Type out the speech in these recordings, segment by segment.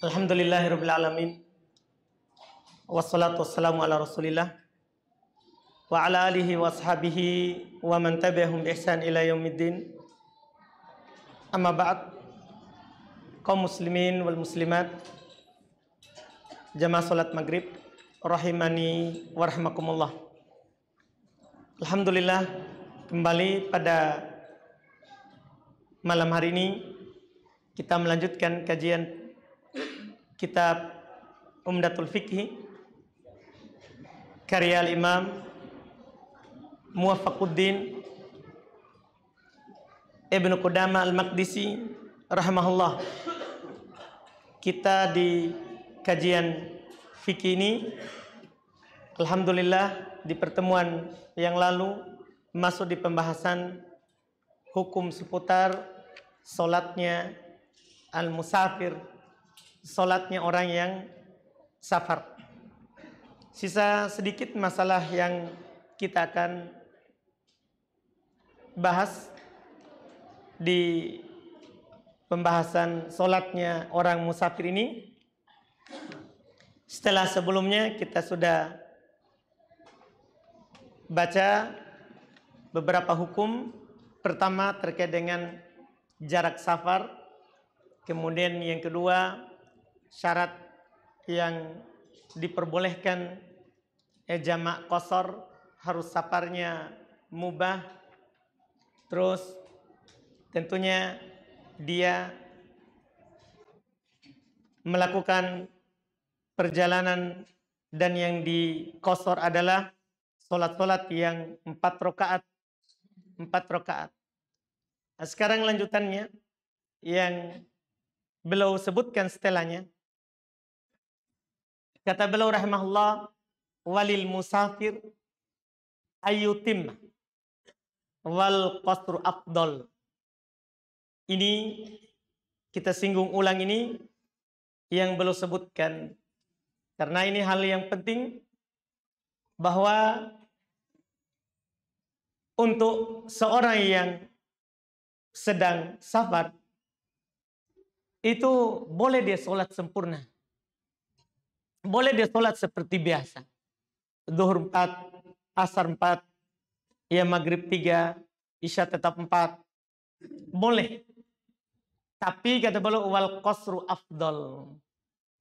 Alhamdulillahirabbil alamin. Wassalatu wassalamu ala Rasulillah wa ala alihi wa ashabihi wa man tabi'ahum bi ihsan ila yaumiddin. Amma ba'd. Kaum muslimin wal muslimat, jamaah salat maghrib rahimani wa rahmakumullah. Alhamdulillah, kembali pada malam hari ini kita melanjutkan kajian kitab Umdatul Fiqh karya Imam Muwaffaquddin Ibnu Qudamah Al-Maqdisi rahimahullah. Kita di kajian fikih ini alhamdulillah di pertemuan yang lalu masuk di pembahasan hukum seputar salatnya al-musafir, salatnya orang yang safar. Sisa sedikit masalah yang kita akan bahas di pembahasan salatnya orang musafir ini. Setelah sebelumnya kita sudah baca beberapa hukum. Pertama terkait dengan jarak safar. Kemudian yang kedua, syarat yang diperbolehkan jamak qasar, harus safarnya mubah. Terus tentunya dia melakukan perjalanan dan yang di qasar adalah solat-solat yang 4 rakaat. Nah, sekarang lanjutannya yang beliau sebutkan setelahnya. Kata beliau rahimahullah, walil musafir ayyutim wal qasru afdal. Ini kita singgung ulang ini yang beliau sebutkan karena ini hal yang penting, bahwa untuk seorang yang sedang safar itu boleh dia sholat sempurna. Boleh dia sholat seperti biasa. Zuhur 4, asar 4, ya maghrib 3, isya tetap 4. Boleh. Tapi kata beliau wal qasru afdal.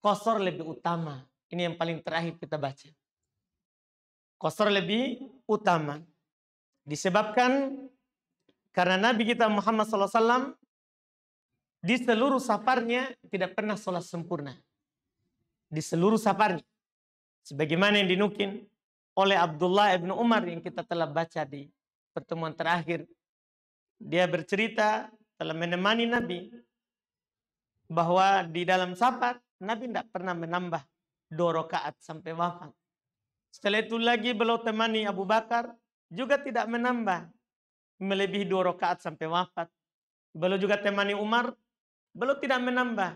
Qasar lebih utama. Ini yang paling terakhir kita baca. Qasar lebih utama. Disebabkan karena Nabi kita Muhammad SAW di seluruh safarnya tidak pernah sholat sempurna. Di seluruh safarnya. Sebagaimana yang dinukil oleh Abdullah ibn Umar yang kita telah baca di pertemuan terakhir. Dia bercerita telah menemani Nabi bahwa di dalam safar Nabi tidak pernah menambah 2 rakaat sampai wafat. Setelah itu lagi beliau temani Abu Bakar, juga tidak menambah melebihi 2 rakaat sampai wafat. Beliau juga temani Umar, beliau tidak menambah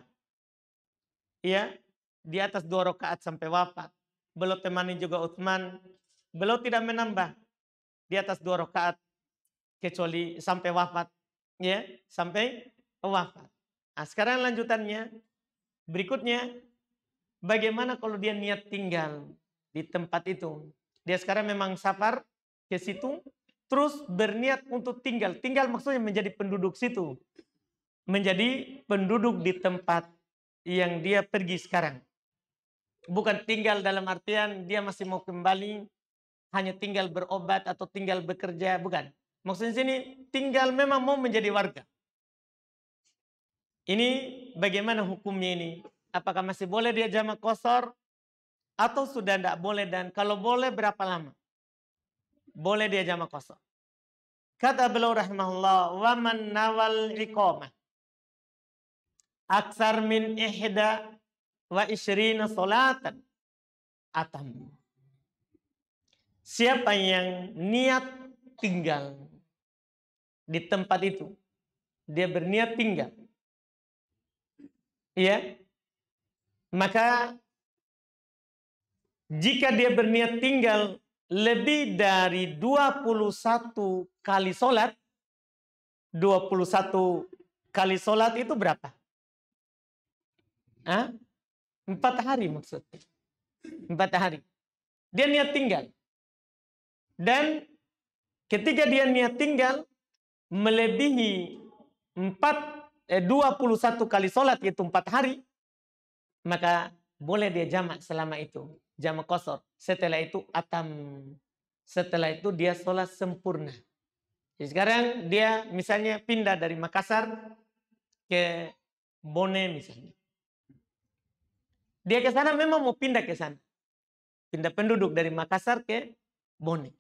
ya di atas 2 rakaat sampai wafat. Beliau temani juga Utsman, beliau tidak menambah di atas 2 rakaat kecuali sampai wafat, ya, sampai wafat. Nah, sekarang lanjutannya berikutnya, bagaimana kalau dia niat tinggal di tempat itu? Dia sekarang memang safar ke situ, terus berniat untuk tinggal. Tinggal maksudnya menjadi penduduk situ. Menjadi penduduk di tempat yang dia pergi sekarang. Bukan tinggal dalam artian dia masih mau kembali, hanya tinggal berobat atau tinggal bekerja, bukan. Maksudnya sini tinggal memang mau menjadi warga. Ini bagaimana hukumnya ini? Apakah masih boleh dia jamak qasar atau sudah tidak boleh, dan kalau boleh berapa lama? Boleh dia jamak qasar. Kata beliau rahimahullah, wa man nawal iqamah aksar min ihda wa isyrina salatan atam. Siapa yang niat tinggal di tempat itu, dia berniat tinggal, ya, maka jika dia berniat tinggal lebih dari 21 kali sholat, 21 kali sholat itu berapa? Hah? 4 hari maksudnya. 4 hari. Dia niat tinggal. Dan ketika dia niat tinggal melebihi 21 kali sholat, yaitu 4 hari, maka boleh dia jamak selama itu. Jamak qasar. Setelah itu atam. Setelah itu dia sholat sempurna. Jadi sekarang dia misalnya pindah dari Makassar ke Bone misalnya. Dia ke sana memang mau pindah ke sana. Pindah penduduk dari Makassar ke Bone.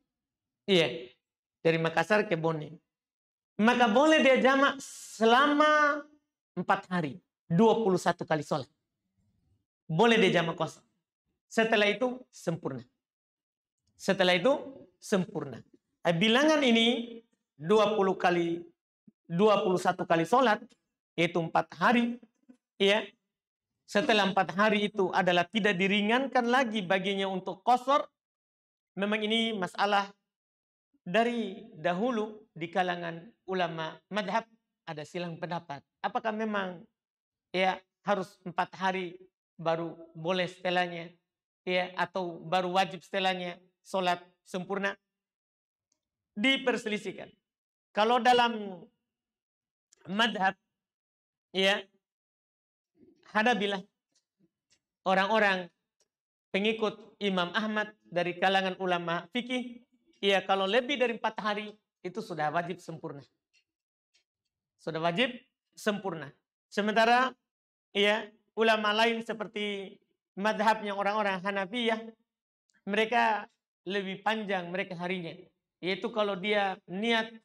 Iya, dari Makassar ke Bone. Maka boleh dia jamak selama 4 hari. 21 kali sholat. Boleh dia jamak qasar. Setelah itu sempurna. Setelah itu sempurna. Bilangan ini 21 kali sholat, yaitu 4 hari. Ya. Setelah 4 hari itu adalah tidak diringankan lagi baginya untuk qasar. Memang ini masalah dari dahulu di kalangan ulama madhab ada silang pendapat. Apakah memang ya harus 4 hari baru boleh setelahnya, ya, atau baru wajib setelahnya sholat sempurna? Diperselisihkan. Kalau dalam madhab ya Hanabilah, orang-orang pengikut Imam Ahmad dari kalangan ulama fikih, ya kalau lebih dari 4 hari itu sudah wajib sempurna. Sudah wajib sempurna. Sementara ya ulama lain seperti madhabnya orang-orang Hanafiyah, mereka lebih panjang mereka harinya. Yaitu kalau dia niat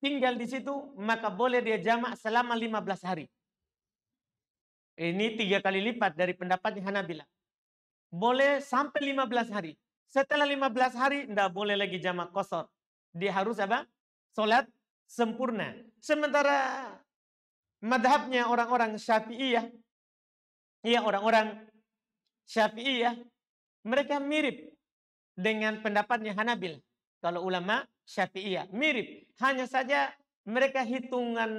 tinggal di situ, maka boleh dia jamak selama 15 hari. Ini 3 kali lipat dari pendapatnya Hanabilah. Boleh sampai 15 hari. Setelah 15 hari, tidak boleh lagi jamak qasar. Dia harus apa? Sholat sempurna. Sementara madhabnya orang-orang Syafi'iyah, ya orang-orang Syafi'iyah, mereka mirip dengan pendapatnya Hanabil. Kalau ulama Syafi'iyah mirip. Hanya saja mereka hitungan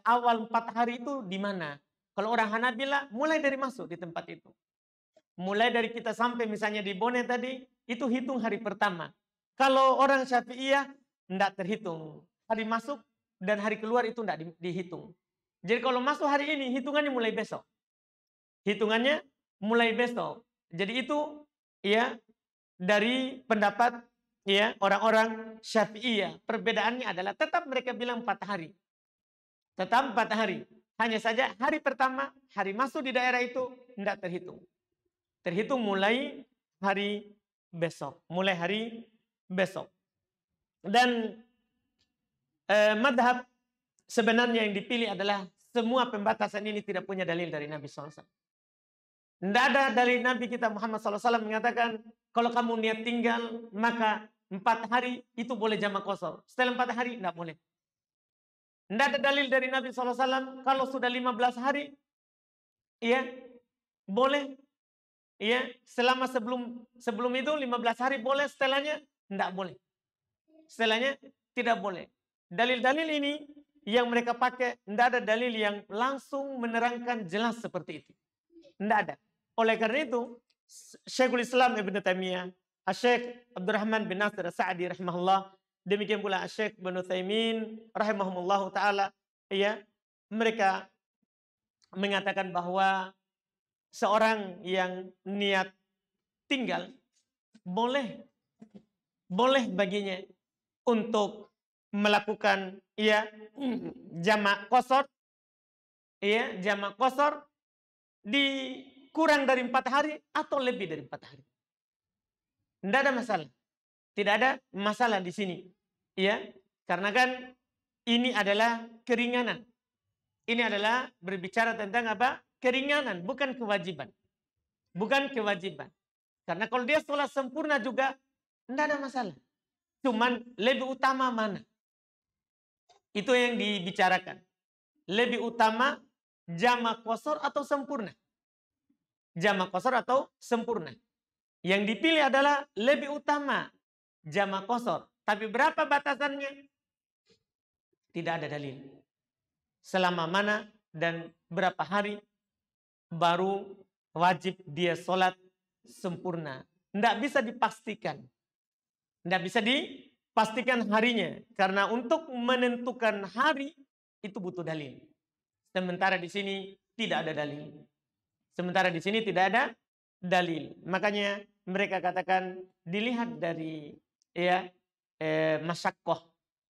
awal 4 hari itu di mana. Kalau orang Hanabila mulai dari masuk di tempat itu. Mulai dari kita sampai misalnya di Bone tadi, itu hitung hari pertama. Kalau orang Syafi'iyah, tidak terhitung. Hari masuk dan hari keluar itu tidak dihitung. Jadi kalau masuk hari ini, hitungannya mulai besok. Hitungannya mulai besok. Jadi itu ya dari pendapat ya orang-orang Syafi'iyah. Perbedaannya adalah tetap mereka bilang 4 hari. Tetap 4 hari. Hanya saja hari pertama, hari masuk di daerah itu tidak terhitung. Terhitung mulai hari besok. Mulai hari besok. Dan madhab sebenarnya yang dipilih adalah semua pembatasan ini tidak punya dalil dari Nabi SAW. Tidak ada dalil Nabi kita Muhammad SAW mengatakan kalau kamu niat tinggal maka 4 hari itu boleh jamak qasar. Setelah 4 hari tidak boleh. Tidak ada dalil dari Nabi SAW kalau sudah 15 hari ya boleh. Ya, selama sebelum itu 15 hari boleh, setelahnya tidak boleh. Setelahnya tidak boleh. Dalil-dalil ini yang mereka pakai, tidak ada dalil yang langsung menerangkan jelas seperti itu. Tidak ada. Oleh karena itu, Syekhul Islam Ibn Taimiyah, Syekh Abdurrahman bin Nasir As-Sa'di rahimahullah, demikian pula Syekh Ibn Utsaimin rahimahumullah ta'ala, ya, mereka mengatakan bahwa seorang yang niat tinggal boleh baginya untuk melakukan ya jamak qasar, ya jamak qasar di kurang dari 4 hari atau lebih dari 4 hari. Tidak ada masalah. Tidak ada masalah di sini. Ya, karena kan ini adalah keringanan. Ini adalah berbicara tentang apa? Keringanan, bukan kewajiban. Bukan kewajiban. Karena kalau dia sholat sempurna juga, tidak ada masalah. Cuman lebih utama mana? Itu yang dibicarakan. Lebih utama jamak qasar atau sempurna? Jamak qasar atau sempurna? Yang dipilih adalah lebih utama jamak qasar. Tapi berapa batasannya? Tidak ada dalil. Selama mana dan berapa hari baru wajib dia sholat sempurna. Tidak bisa dipastikan. Tidak bisa dipastikan harinya. Karena untuk menentukan hari itu butuh dalil. Sementara di sini tidak ada dalil. Sementara di sini tidak ada dalil. Makanya mereka katakan dilihat dari masyakoh,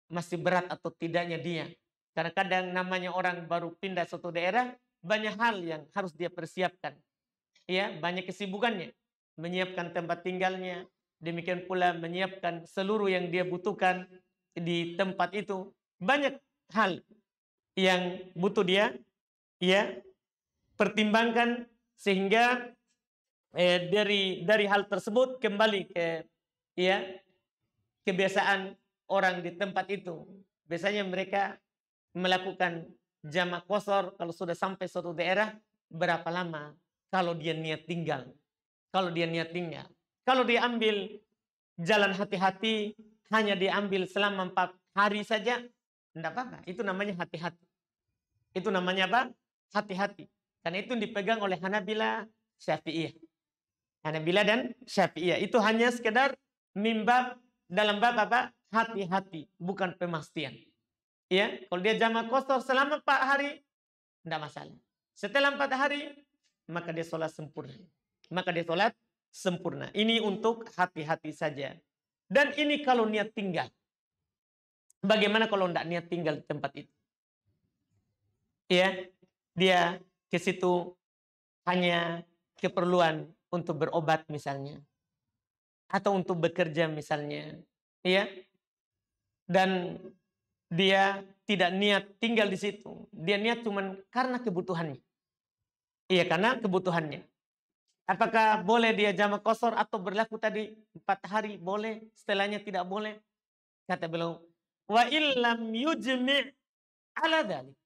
masih berat atau tidaknya dia. Karena kadang namanya orang baru pindah suatu daerah, banyak hal yang harus dia persiapkan. Ya, banyak kesibukannya. Menyiapkan tempat tinggalnya, demikian pula menyiapkan seluruh yang dia butuhkan di tempat itu. Banyak hal yang butuh dia pertimbangkan, sehingga dari hal tersebut kembali ke kebiasaan orang di tempat itu. Biasanya mereka melakukan jamak qashar kalau sudah sampai suatu daerah berapa lama kalau dia niat tinggal. Kalau dia niat tinggal. Kalau dia ambil jalan hati-hati, hanya diambil selama 4 hari saja, tidak apa-apa. Itu namanya hati-hati. Itu namanya apa? Hati-hati. Karena itu dipegang oleh Hanabila, Syafi'iyah. Hanabila dan Syafi'iyah. Itu hanya sekedar dalam bab apa? Hati-hati, bukan pemastian. Ya, kalau dia jamak qashar selama 4 hari, tidak masalah. Setelah 4 hari, maka dia sholat sempurna. Ini untuk hati-hati saja. Dan ini kalau niat tinggal. Bagaimana kalau tidak niat tinggal di tempat itu? Ya, dia ke situ hanya keperluan untuk berobat misalnya, atau untuk bekerja misalnya, ya, dan dia tidak niat tinggal di situ, dia niat cuman karena kebutuhannya, karena kebutuhannya. Apakah boleh dia jamak qashar atau berlaku tadi 4 hari boleh, setelahnya tidak boleh? Kata beliau, wa illam yujmi' ala dzalik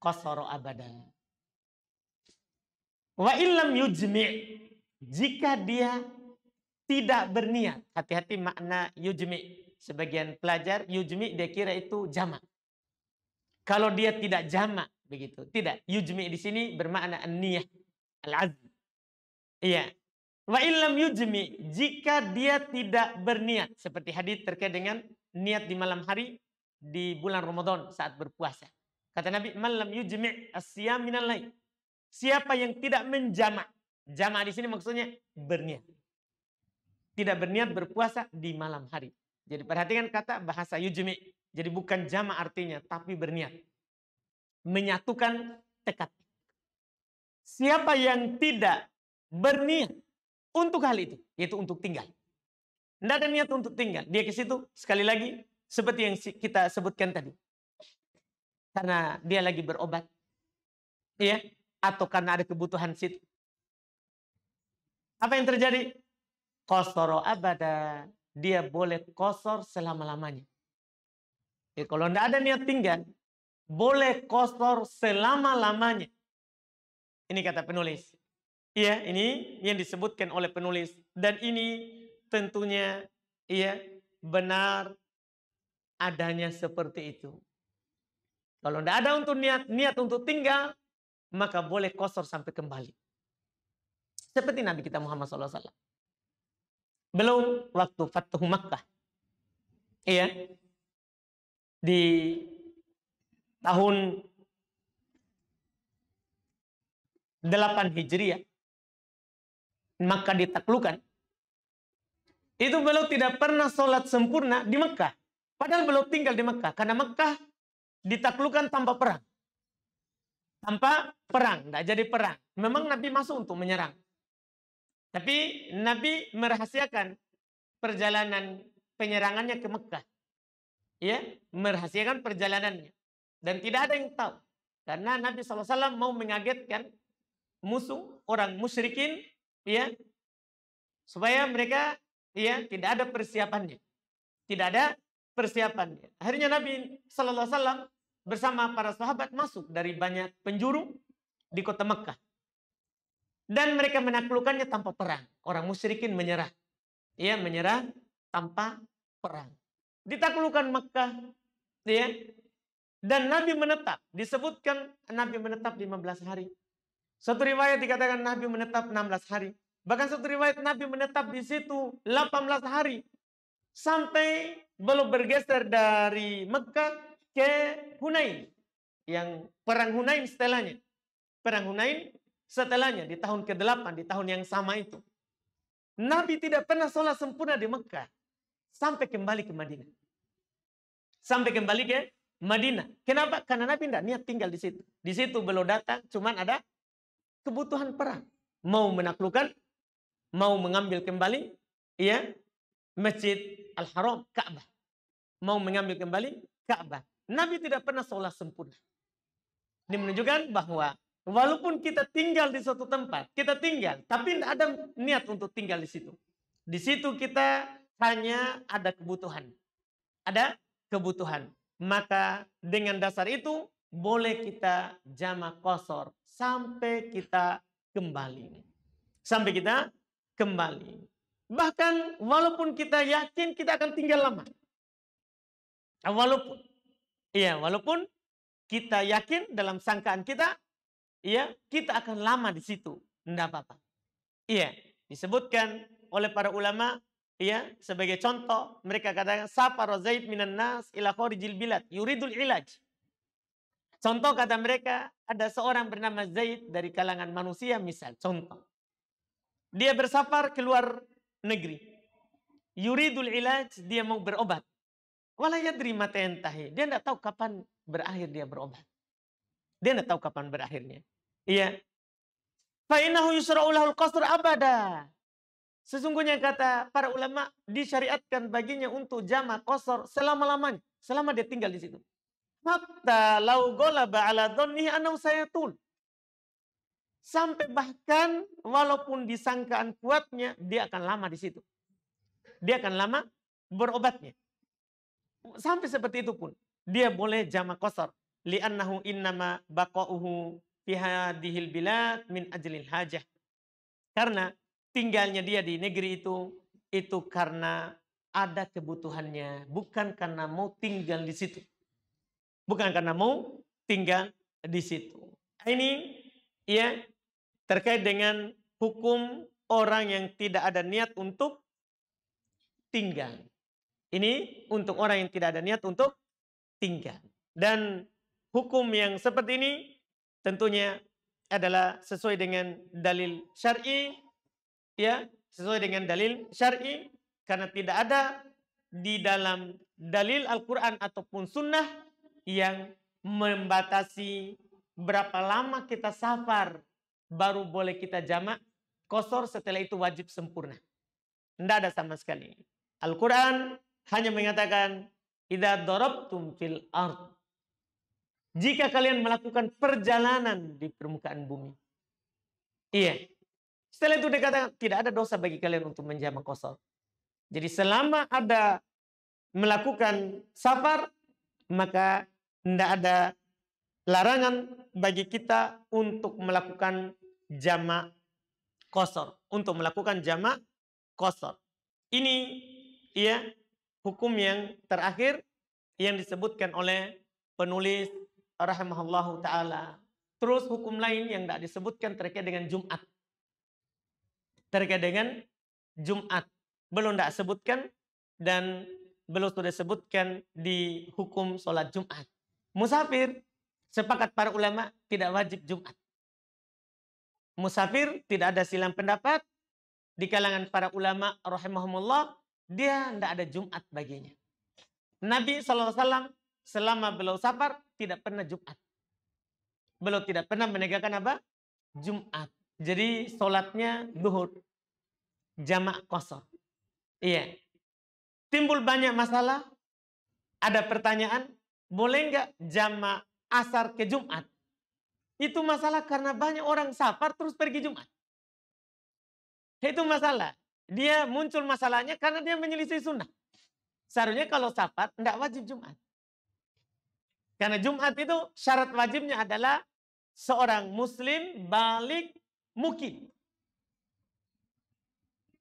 qashara abada. Wa illam yujmi', jika dia tidak berniat. Hati-hati makna yujmi'. Sebagian pelajar yujmi' dia kira itu jamak. Kalau dia tidak jamak begitu, tidak. Yujmi' di sini bermakna an-niyah, al-azm. Iya. Wa illam yujmi', jika dia tidak berniat, seperti hadis terkait dengan niat di malam hari di bulan Ramadan saat berpuasa. Kata Nabi, "Man lam yujmi' as-siyam minal lail." Siapa yang tidak menjamak. Jamak di sini maksudnya berniat. Tidak berniat berpuasa di malam hari. Jadi perhatikan kata bahasa yujmi'. Jadi bukan jamak artinya, tapi berniat. Menyatukan tekad. Siapa yang tidak berniat untuk hal itu, yaitu untuk tinggal. Tidak ada niat untuk tinggal. Dia ke situ, sekali lagi, seperti yang kita sebutkan tadi. Karena dia lagi berobat. Ya, atau karena ada kebutuhan situ. Apa yang terjadi? Qashara abada. Dia boleh qashar selama-lamanya. Ya, kalau tidak ada niat tinggal, boleh qashar selama-lamanya. Ini kata penulis. Iya, ini yang disebutkan oleh penulis. Dan ini tentunya benar adanya seperti itu. Kalau tidak ada untuk niat untuk tinggal, maka boleh qashar sampai kembali. Seperti Nabi kita Muhammad SAW. Belum waktu Fathu Makkah. Iya. Di tahun 8 Hijriah. Makkah ditaklukkan. Itu beliau tidak pernah sholat sempurna di Makkah. Padahal beliau tinggal di Makkah. Karena Makkah ditaklukkan tanpa perang. Tanpa perang. Tidak jadi perang. Memang Nabi masuk untuk menyerang. Tapi Nabi merahasiakan perjalanan penyerangannya ke Mekah. Ya, merahasiakan perjalanannya. Dan tidak ada yang tahu. Karena Nabi SAW mau mengagetkan musuh, orang musyrikin, supaya mereka tidak ada persiapannya. Tidak ada persiapannya. Akhirnya Nabi SAW bersama para sahabat masuk dari banyak penjuru di kota Mekah. Dan mereka menaklukkannya tanpa perang. Orang musyrikin menyerah. Menyerah tanpa perang. Ditaklukkan Mekah. Dan Nabi menetap. Disebutkan Nabi menetap 15 hari. Satu riwayat dikatakan Nabi menetap 16 hari. Bahkan satu riwayat Nabi menetap di situ 18 hari. Sampai belum bergeser dari Mekah ke Hunain. Yang perang Hunain setelahnya. Perang Hunain setelahnya di tahun ke-8, di tahun yang sama itu. Nabi tidak pernah sholat sempurna di Mekah. Sampai kembali ke Madinah. Sampai kembali ke Madinah. Kenapa? Karena Nabi tidak niat tinggal di situ. Di situ belum datang, cuman ada kebutuhan perang. Mau menaklukkan, mau mengambil kembali, ya, Masjid Al-Haram, Ka'bah. Mau mengambil kembali Ka'bah. Nabi tidak pernah sholat sempurna. Ini menunjukkan bahwa walaupun kita tinggal di suatu tempat, kita tinggal, tapi tidak ada niat untuk tinggal di situ. Di situ kita hanya ada kebutuhan. Ada kebutuhan. Maka dengan dasar itu boleh kita jamak qashar sampai kita kembali. Sampai kita kembali. Bahkan walaupun kita yakin kita akan tinggal lama. Walaupun kita yakin dalam sangkaan kita, ya, kita akan lama di situ. Tidak apa-apa. Iya, disebutkan oleh para ulama, ya, sebagai contoh, mereka katakan safar Zaid minan nas ila kharijil bilad yuridul ilaj. Contoh kata mereka, ada seorang bernama Zaid dari kalangan manusia, misal contoh. Dia bersafar keluar negeri. Yuridul ilaj, dia mau berobat. Wala yadri mata yantahi. Dia tidak tahu kapan berakhir dia berobat. Dia tidak tahu kapan berakhirnya. Iya. Fa innahu yusra'u lahul qasr abada. Sesungguhnya kata para ulama disyariatkan baginya untuk jamak qasar selama-lamanya, selama dia tinggal di situ. Hatta lau ghalaba ala dhannihi annahu sayatul. Sampai bahkan walaupun disangkaan kuatnya, dia akan lama di situ. Dia akan lama berobatnya. Sampai seperti itu pun dia boleh jamak qasar. Li'annahu innama baqa'uhu fi hadhil bilad min ajlil hajah. Karena tinggalnya dia di negeri itu karena ada kebutuhannya, bukan karena mau tinggal di situ. Bukan karena mau tinggal di situ. Ini ya terkait dengan hukum orang yang tidak ada niat untuk tinggal. Ini untuk orang yang tidak ada niat untuk tinggal. Dan hukum yang seperti ini tentunya adalah sesuai dengan dalil syar'i, ya, sesuai dengan dalil syar'i, karena tidak ada di dalam dalil Al-Quran ataupun sunnah yang membatasi berapa lama kita safar baru boleh kita jamak qasar, setelah itu wajib sempurna. Tidak ada sama sekali. Al-Quran hanya mengatakan idza darabtum fil ard, jika kalian melakukan perjalanan di permukaan bumi. Iya. Setelah itu dikatakan tidak ada dosa bagi kalian untuk menjamak qasar. Jadi selama ada melakukan safar, maka tidak ada larangan bagi kita untuk melakukan jamak qasar, untuk melakukan jamak qasar. Ini ya hukum yang terakhir yang disebutkan oleh penulis rahimahullahu taala. Terus hukum lain yang tidak disebutkan terkait dengan Jumat. Terkait dengan Jumat belum tidak sebutkan, dan belum sudah sebutkan di hukum sholat Jumat. Musafir, sepakat para ulama tidak wajib Jumat. Musafir tidak ada silang pendapat di kalangan para ulama rahimahumullah, dia tidak ada Jumat baginya. Nabi SAW selama beliau safar tidak pernah Jumat. Beliau tidak pernah menegakkan apa? Jumat. Jadi sholatnya duhur, jamak qasar. Iya. Timbul banyak masalah. Ada pertanyaan, boleh nggak jamak asar ke Jumat? Itu masalah karena banyak orang safar terus pergi Jumat. Itu masalah. Dia muncul masalahnya karena dia menyelisih sunnah. Seharusnya kalau safar tidak wajib Jumat. Karena Jumat itu syarat wajibnya adalah seorang muslim balik mukim.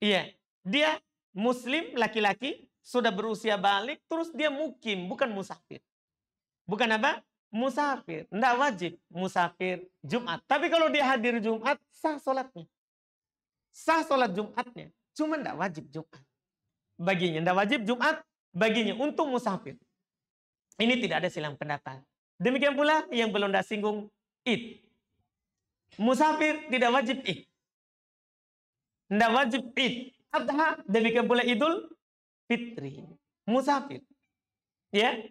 Iya, dia muslim laki-laki sudah berusia balik terus dia mukim, bukan musafir. Bukan apa? musafir. Tidak wajib musafir Jumat. Tapi kalau dia hadir Jumat, sah sholatnya. Sah sholat Jumatnya. Cuma tidak wajib Jumat. Baginya tidak wajib Jumat. Baginya untuk musafir. Ini tidak ada silang pendapat. Demikian pula yang belum dah singgung Id. Musafir tidak wajib Id. Tidak wajib Id. Adha, demikian pula Idul Fitri. Musafir. Ya.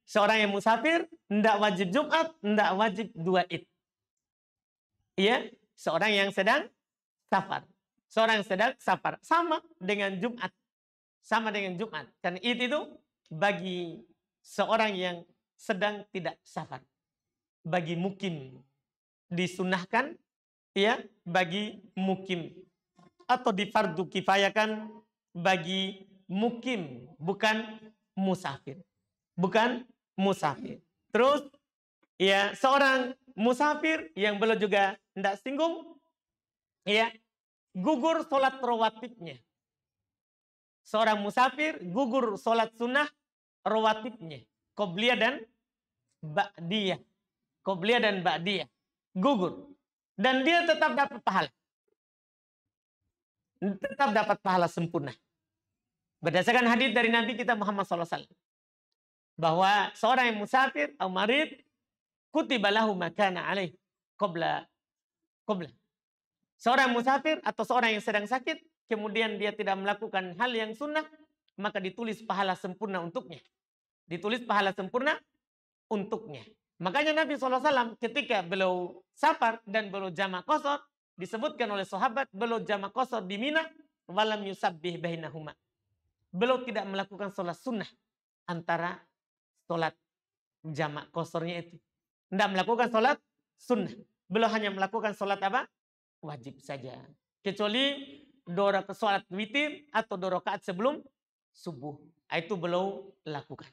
Seorang yang musafir tidak wajib Jumat, tidak wajib 2 Id. Ya. Seorang yang sedang safar. Seorang yang sedang safar sama dengan Jumat. Sama dengan Jumat. Karena Id itu bagi seorang yang sedang tidak safar. Bagi mukim disunahkan, ya, bagi mukim, atau difardu kifayakan bagi mukim, bukan musafir. Bukan musafir. Terus, ya, seorang musafir yang belum juga tidak singgung, ya, gugur sholat rawatibnya. Seorang musafir gugur sholat sunnah rawatibnya. Qobliyah dan ba'diyah. Qobliyah dan ba'diyah. Gugur. Dan dia tetap dapat pahala. Tetap dapat pahala sempurna. Berdasarkan hadis dari Nabi kita Muhammad SAW. Bahwa seorang yang musafir atau marid, kutiba lahu makana alaih. Qobla. Seorang musafir atau seorang yang sedang sakit, kemudian dia tidak melakukan hal yang sunnah, maka ditulis pahala sempurna untuknya. Ditulis pahala sempurna untuknya. Makanya Nabi SAW ketika beliau safar dan beliau jamak qasar, disebutkan oleh sahabat beliau jamak qasar di Mina, walam yusabbih bainahuma. Beliau tidak melakukan sholat sunnah antara sholat jamak qasarnya itu. Tidak melakukan sholat sunnah. Beliau hanya melakukan sholat apa? Wajib saja. Kecuali 2 rakaat sholat witir atau 2 rakaat sebelum subuh. Itu beliau lakukan.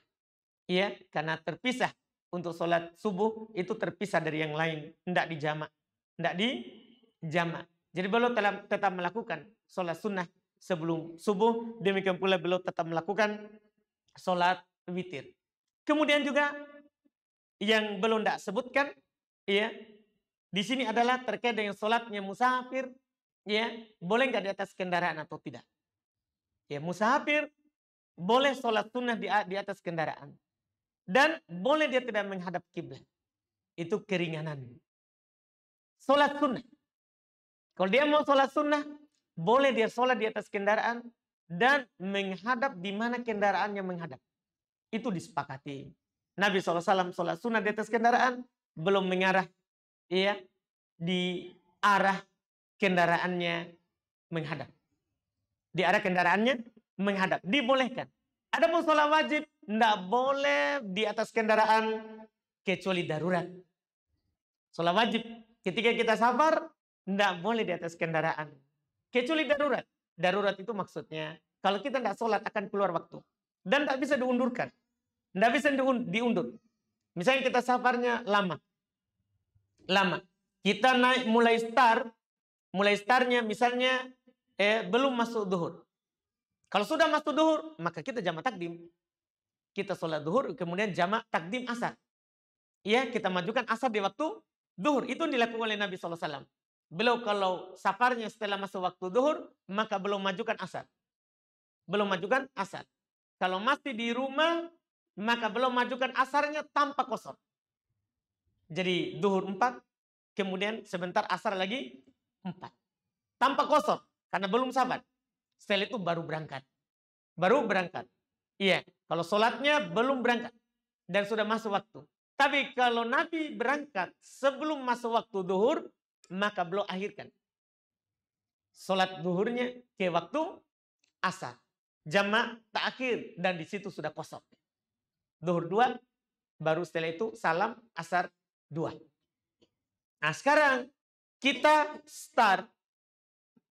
Iya, karena terpisah. Untuk sholat subuh itu terpisah dari yang lain. Tidak dijamak. Tidak dijamak. Jadi beliau tetap melakukan sholat sunnah sebelum subuh. Demikian pula beliau tetap melakukan sholat witir. Kemudian juga yang belum tidak sebutkan, ya, di sini adalah terkait dengan sholatnya musafir. Ya, boleh nggak di atas kendaraan atau tidak? Ya, musafir boleh sholat sunnah di atas kendaraan. Dan boleh dia tidak menghadap kiblat. Itu keringanan. Sholat sunnah. Kalau dia mau sholat sunnah, boleh dia sholat di atas kendaraan dan menghadap di mana kendaraannya menghadap. Itu disepakati. Nabi SAW sholat sunnah di atas kendaraan, belum mengarah, ya, di arah kendaraannya menghadap. Di arah kendaraannya menghadap. Dibolehkan. Adapun sholat wajib, tidak boleh di atas kendaraan kecuali darurat. Sholat wajib, ketika kita safar, tidak boleh di atas kendaraan. Kecuali darurat. Darurat itu maksudnya, kalau kita tidak sholat akan keluar waktu. Dan tidak bisa diundurkan. Tidak bisa diundur. Misalnya kita safarnya lama. Kita naik mulai startnya misalnya belum masuk duhur. Kalau sudah masuk duhur, maka kita jamak takdim. Kita sholat duhur, kemudian jamak takdim asar. Ya, kita majukan asar di waktu duhur. Itu yang dilakukan oleh Nabi SAW. Beliau kalau safarnya setelah masuk waktu duhur, maka belum majukan asar. Belum majukan asar. Kalau masih di rumah, maka belum majukan asarnya tanpa qasar. Jadi duhur 4, kemudian sebentar asar lagi 4. Tanpa qasar, karena belum sabar. Setelah itu baru berangkat. Iya, kalau sholatnya belum berangkat. Dan sudah masuk waktu. Tapi kalau Nabi berangkat sebelum masuk waktu duhur, maka beliau akhirkan sholat duhurnya ke waktu asar. Jamak ta'khir, dan di situ sudah qasar. Duhur 2, baru setelah itu salam asar 2. Nah sekarang kita start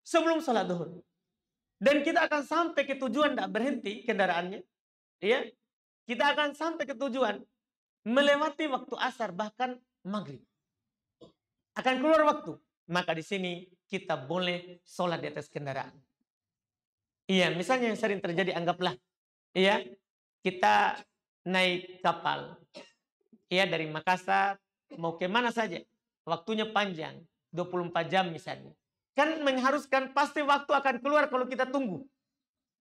sebelum sholat duhur. Dan kita akan sampai ke tujuan, tidak berhenti kendaraannya. Ya, kita akan sampai ke tujuan melewati waktu asar, bahkan maghrib. Akan keluar waktu. Maka di sini kita boleh sholat di atas kendaraan. Iya, misalnya yang sering terjadi, anggaplah, iya, kita naik kapal. Ya, dari Makassar mau ke mana saja. Waktunya panjang, 24 jam misalnya. Kan mengharuskan pasti waktu akan keluar kalau kita tunggu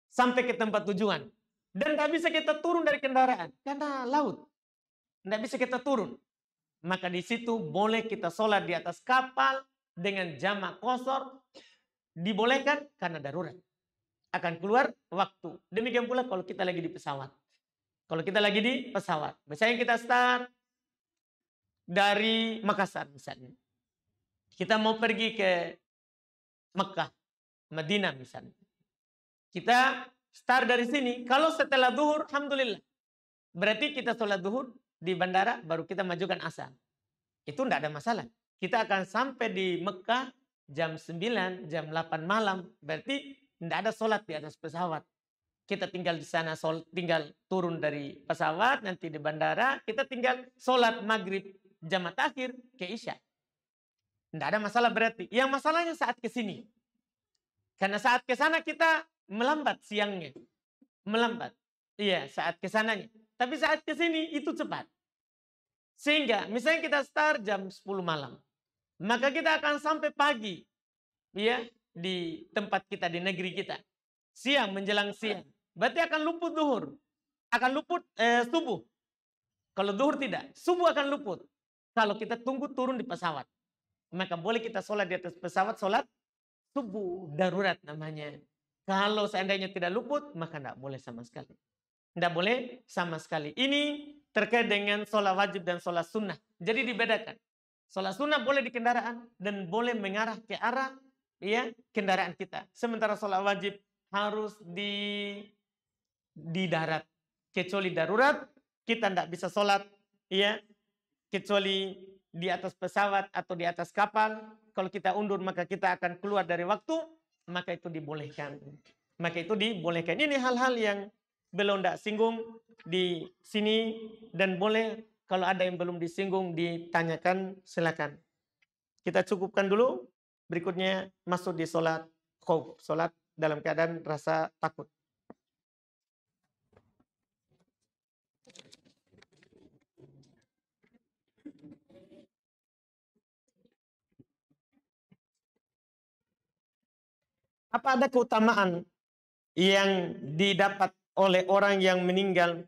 sampai ke tempat tujuan. Dan nggak bisa kita turun dari kendaraan karena laut. Nggak bisa kita turun. Maka di situ boleh kita sholat di atas kapal dengan jamak qashar, dibolehkan karena darurat. Akan keluar waktu. Demikian pula kalau kita lagi di pesawat. Kalau kita lagi di pesawat. Misalnya kita start dari Makassar misalnya. Kita mau pergi ke Mekah, Madinah misalnya. Kita start dari sini. Kalau setelah zuhur, alhamdulillah. Berarti kita sholat zuhur di bandara, baru kita majukan asar. Itu tidak ada masalah. Kita akan sampai di Mekah jam 9, jam 8 malam. Berarti tidak ada sholat di atas pesawat. Kita tinggal di sana, tinggal turun dari pesawat, nanti di bandara, kita tinggal sholat maghrib jamaah akhir ke Isya. Tidak ada masalah berarti. Yang masalahnya saat ke sini. Karena saat ke sana kita melambat siangnya. Melambat. Iya, saat ke sananya. Tapi saat ke sini itu cepat. Sehingga misalnya kita start jam 10 malam. Maka kita akan sampai pagi. Ya, di tempat kita, di negeri kita. Siang menjelang siang. Berarti akan luput zuhur. Akan luput subuh. Kalau zuhur tidak. Subuh akan luput. Kalau kita tunggu turun di pesawat. Maka boleh kita sholat di atas pesawat, sholat subuh. Darurat namanya. Kalau seandainya tidak luput, maka tidak boleh sama sekali. Tidak boleh sama sekali. Ini terkait dengan sholat wajib dan sholat sunnah. Jadi dibedakan. Sholat sunnah boleh di kendaraan dan boleh mengarah ke arah ya kendaraan kita. Sementara sholat wajib harus di darat. Kecuali darurat, kita tidak bisa sholat ya kecuali di atas pesawat atau di atas kapal. Kalau kita undur maka kita akan keluar dari waktu, maka itu dibolehkan. Maka itu dibolehkan. Ini hal-hal yang belum tidak singgung di sini dan boleh kalau ada yang belum disinggung ditanyakan, silakan. Kita cukupkan dulu. Berikutnya masuk di sholat khauf, sholat dalam keadaan rasa takut. Apa ada keutamaan yang didapat oleh orang yang meninggal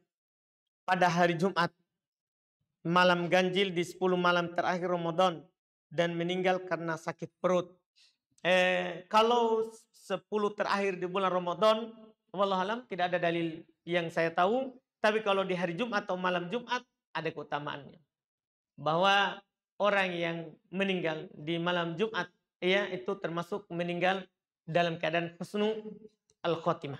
pada hari Jumat, malam ganjil di 10 malam terakhir Ramadan dan meninggal karena sakit perut? Kalau 10 terakhir di bulan Ramadan, wallahualam tidak ada dalil yang saya tahu. Tapi kalau di hari Jumat atau malam Jumat ada keutamaannya. Bahwa orang yang meninggal di malam Jumat, ya itu termasuk meninggal dalam keadaan husnu al-khotimah.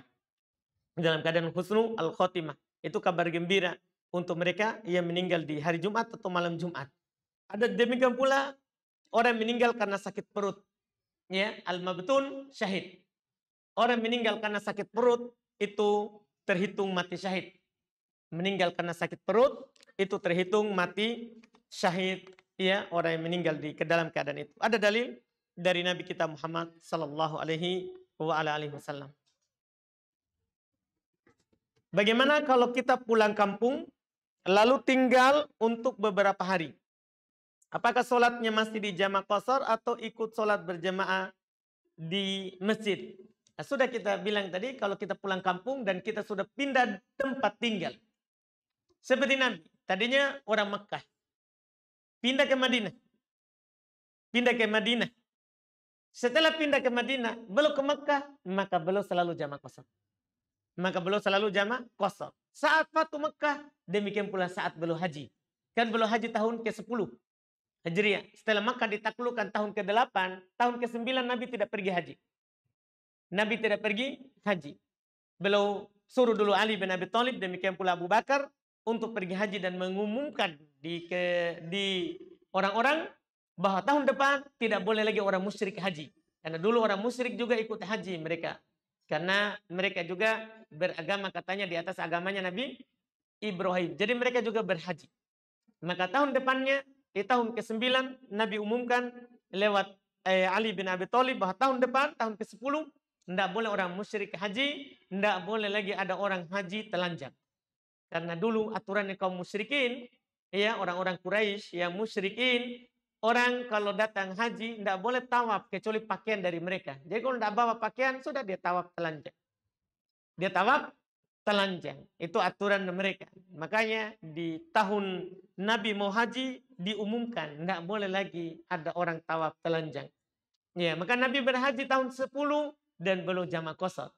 Dalam keadaan husnu al-khotimah. Itu kabar gembira untuk mereka yang meninggal di hari Jumat atau malam Jumat. Ada demikian pula orang meninggal karena sakit perut. Ya, al-mabtun syahid. Orang meninggal karena sakit perut itu terhitung mati syahid. Meninggal karena sakit perut itu terhitung mati syahid. Ya, orang yang meninggal di dalam keadaan itu. Ada dalil dari Nabi kita Muhammad sallallahu alaihi wasallam. Bagaimana kalau kita pulang kampung lalu tinggal untuk beberapa hari? Apakah sholatnya masih di jamak qashar atau ikut sholat berjamaah di masjid? Nah, sudah kita bilang tadi kalau kita pulang kampung dan kita sudah pindah tempat tinggal. Seperti Nabi, tadinya orang Mekah. Pindah ke Madinah. Pindah ke Madinah. Setelah pindah ke Madinah, belum ke Mekah, maka belum selalu jamak qashar. Maka belum selalu jamak qashar. Saat Fatu Mekah, demikian pula saat belum haji. Kan belum haji tahun ke-10 Hijriah. Setelah Mekah ditaklukkan tahun ke-8, tahun ke-9 Nabi tidak pergi haji. Nabi tidak pergi haji. Beliau suruh dulu Ali bin Abi Thalib, demikian pula Abu Bakar untuk pergi haji dan mengumumkan di orang-orang bahwa tahun depan tidak boleh lagi orang musyrik haji. Karena dulu orang musyrik juga ikut haji mereka. Karena mereka juga beragama katanya di atas agamanya Nabi Ibrahim. Jadi mereka juga berhaji. Maka tahun depannya, di tahun ke-9, Nabi umumkan lewat Ali bin Abi Thalib bahwa tahun depan, tahun ke-10, tidak boleh orang musyrik haji, tidak boleh lagi ada orang haji telanjang. Karena dulu aturan kaum musyrikin, ya orang-orang Quraisy yang musyrikin, orang kalau datang haji tidak boleh tawaf kecuali pakaian dari mereka. Jadi kalau tidak bawa pakaian sudah dia tawaf telanjang. Dia tawaf telanjang. Itu aturan mereka. Makanya di tahun Nabi mau haji diumumkan tidak boleh lagi ada orang tawaf telanjang. Ya, maka Nabi berhaji tahun 10 dan belum jamak qasar.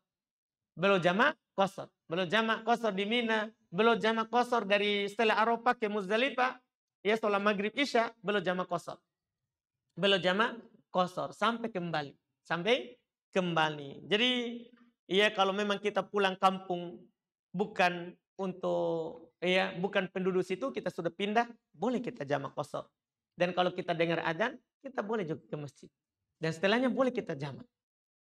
Belum jamak qasar. Belum jamak qasar di Mina, belum jamak qasar dari setelah Arafah ke Muzdalifah, ya setelah maghrib Isya, belum jamak qasar. Belum jamak qasar sampai kembali. Sampai kembali. Jadi ya kalau memang kita pulang kampung bukan untuk ya bukan penduduk situ, kita sudah pindah, boleh kita jamak qasar. Dan kalau kita dengar adzan, kita boleh juga ke masjid. Dan setelahnya boleh kita jamak.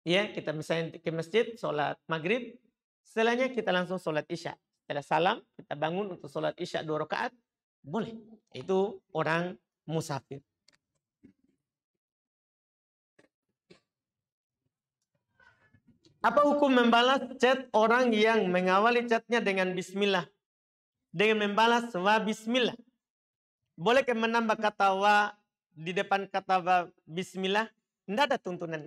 Ya, kita misalnya ke masjid, sholat maghrib. Setelahnya kita langsung sholat isya. Setelah salam, kita bangun untuk sholat isya 2 rakaat. Boleh. Itu orang musafir. Apa hukum membalas chat orang yang mengawali chatnya dengan bismillah? Dengan membalas wa bismillah. Boleh menambah kata wa di depan kata wa bismillah? Tidak ada tuntunan.